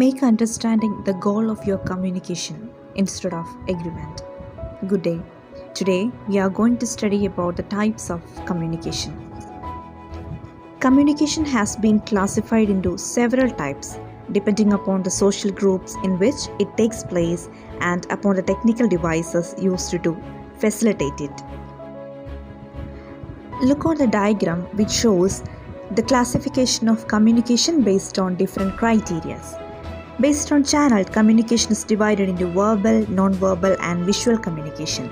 Make understanding the goal of your communication instead of agreement. Good day. Today we are going to study about the types of communication. Communication has been classified into several types depending upon the social groups in which it takes place and upon the technical devices used to facilitate it. Look on the diagram which shows the classification of communication based on different criteria. Based on channel, communication is divided into verbal, non-verbal and visual communication.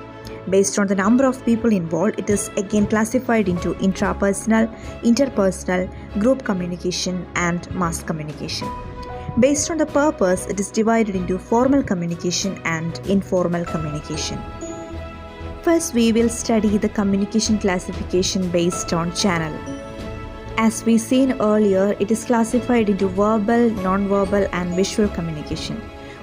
Based on the number of people involved, it is again classified into intrapersonal, interpersonal, group communication and mass communication. Based on the purpose, it is divided into formal communication and informal communication. First, we will study the communication classification based on channel. As we seen earlier, it is classified into verbal, non-verbal and visual communication.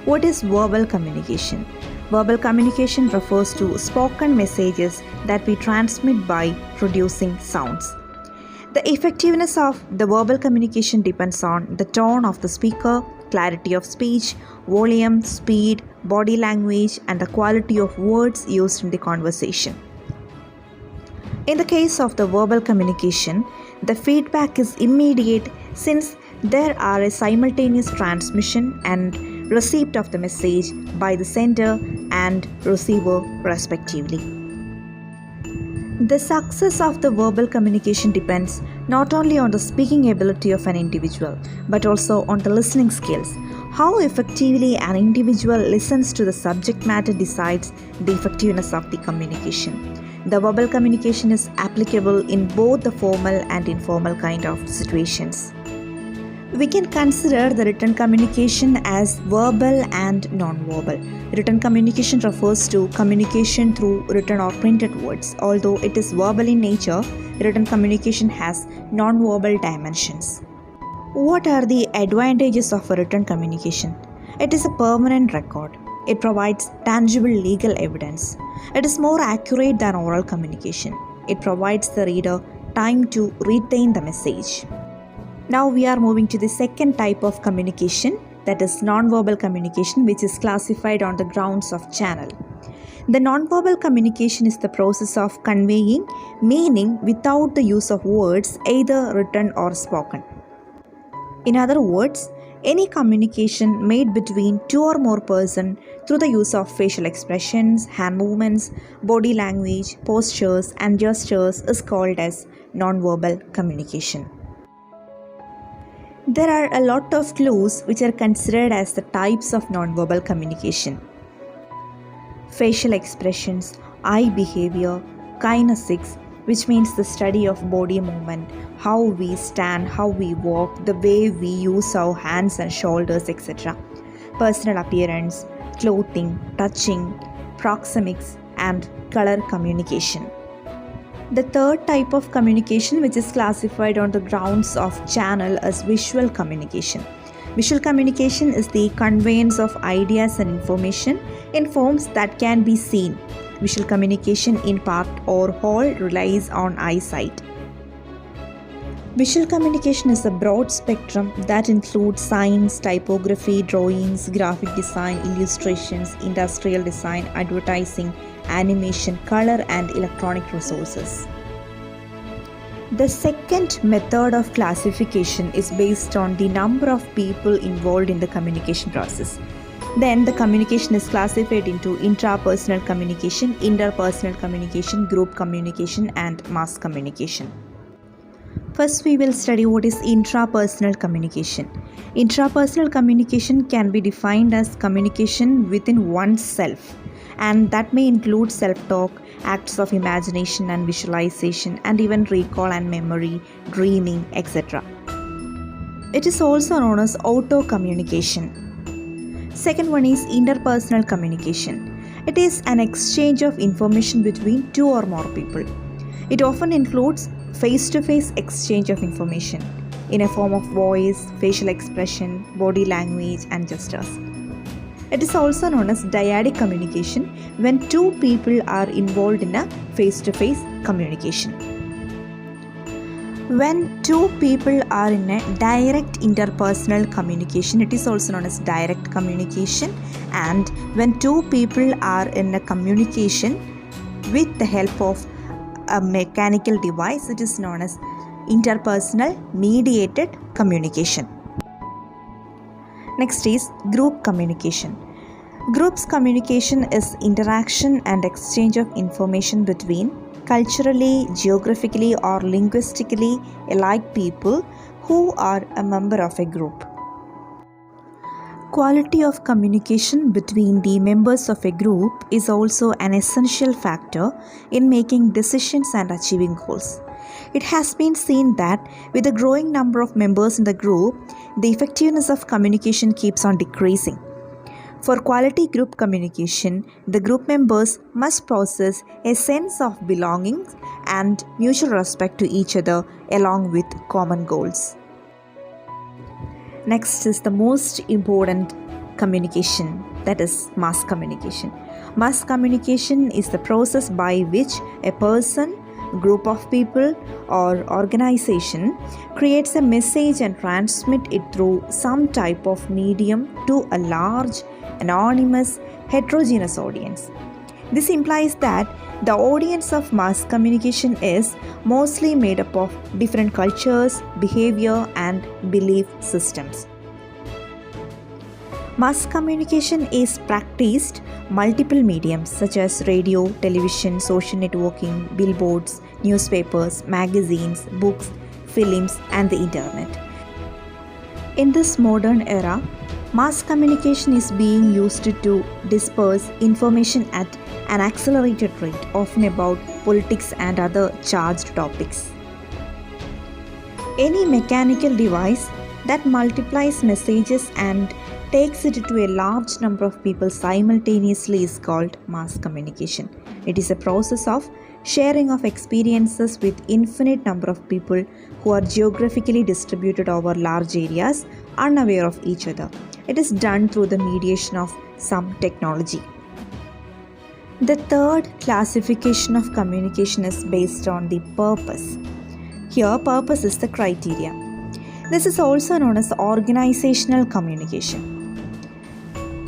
What is verbal communication? Verbal communication refers to spoken messages that we transmit by producing sounds. The effectiveness of the verbal communication depends on the tone of the speaker, clarity of speech, volume, speed, body language, and the quality of words used in the conversation. In the case of the verbal communication, the feedback is immediate since there are a simultaneous transmission and receipt of the message by the sender and receiver respectively. The success of the verbal communication depends not only on the speaking ability of an individual but also on the listening skills. How effectively an individual listens to the subject matter decides the effectiveness of the communication. The verbal communication is applicable in both the formal and informal kind of situations. We can consider the written communication as verbal and non-verbal. Written communication refers to communication through written or printed words. Although it is verbal in nature, written communication has non-verbal dimensions. What are the advantages of a written communication? It is a permanent record. It provides tangible legal evidence. It is more accurate than oral communication. It provides the reader time to retain the message. Now we are moving to the second type of communication, that is non-verbal communication, which is classified on the grounds of channel. The non-verbal communication is the process of conveying meaning without the use of words, either written or spoken. In other words, any communication made between two or more persons through the use of facial expressions, hand movements, body language, postures and gestures is called as non-verbal communication. There are a lot of clues which are considered as the types of non-verbal communication. Facial expressions, eye behavior, kinesics, which means the study of body movement, how we stand, how we walk, the way we use our hands and shoulders, etc. Personal appearance, clothing, touching, proxemics, and color communication. The third type of communication, which is classified on the grounds of channel, is visual communication. Visual communication is the conveyance of ideas and information in forms that can be seen. Visual communication in part or whole relies on eyesight. Visual communication is a broad spectrum that includes signs, typography, drawings, graphic design, illustrations, industrial design, advertising, animation, color and electronic resources. The second method of classification is based on the number of people involved in the communication process. Then the communication is classified into intrapersonal communication, interpersonal communication, group communication and mass communication. First, we will study what is intrapersonal communication. Intrapersonal communication can be defined as communication within oneself, and that may include self-talk, acts of imagination and visualization, and even recall and memory, dreaming, etc. It is also known as auto-communication. Second one is interpersonal communication. It is an exchange of information between two or more people. It often includes face-to-face exchange of information in a form of voice, facial expression, body language, and gestures. It is also known as dyadic communication when two people are involved in a face-to-face communication. When two people are in a direct interpersonal communication, it is also known as direct communication. And when two people are in a communication with the help of a mechanical device, it is known as interpersonal mediated communication. Next is group communication. Groups communication is interaction and exchange of information between culturally, geographically, or linguistically alike people who are a member of a group. Quality of communication between the members of a group is also an essential factor in making decisions and achieving goals. It has been seen that with a growing number of members in the group, the effectiveness of communication keeps on decreasing. For quality group communication, the group members must possess a sense of belonging and mutual respect to each other along with common goals. Next is the most important communication, that is mass communication. Mass communication is the process by which a person, group of people, or organization creates a message and transmit it through some type of medium to a large, anonymous, heterogeneous audience. This implies that the audience of mass communication is mostly made up of different cultures, behavior, and belief systems. Mass communication is practiced multiple mediums such as radio, television, social networking, billboards, newspapers, magazines, books, films, and the internet. In this modern era, mass communication is being used to disperse information at an accelerated rate, often about politics and other charged topics. Any mechanical device that multiplies messages and takes it to a large number of people simultaneously is called mass communication. It is a process of sharing of experiences with infinite number of people who are geographically distributed over large areas, unaware of each other. It is done through the mediation of some technology. The third classification of communication is based on the purpose. Here, purpose is the criteria. This is also known as organizational communication.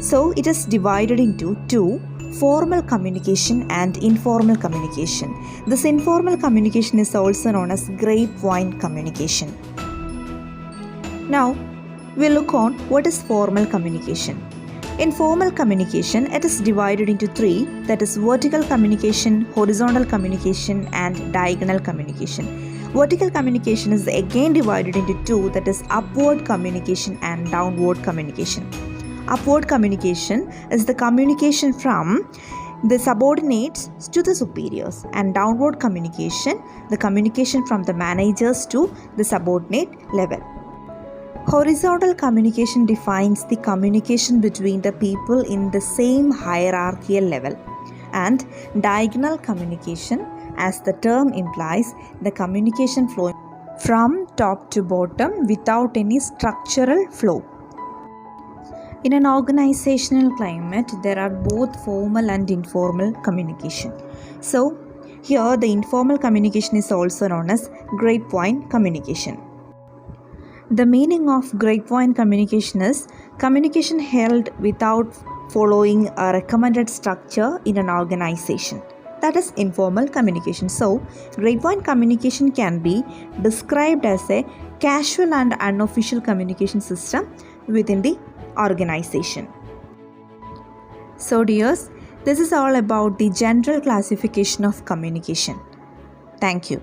So, it is divided into two: formal communication and informal communication. This informal communication is also known as grapevine communication. Now, we'll look on what is formal communication. In formal communication, it is divided into three, that is vertical communication, horizontal communication, and diagonal communication. Vertical communication is again divided into two, that is upward communication and downward communication. Upward communication is the communication from the subordinates to the superiors, and downward communication, the communication from the managers to the subordinate level. Horizontal communication defines the communication between the people in the same hierarchical level, and diagonal communication, as the term implies, the communication flowing from top to bottom without any structural flow. In an organizational climate, there are both formal and informal communication. So, here the informal communication is also known as grapevine communication. The meaning of grapevine communication is communication held without following a recommended structure in an organization. That is informal communication. So, grapevine communication can be described as a casual and unofficial communication system within the organization. So, dears, this is all about the general classification of communication. Thank you.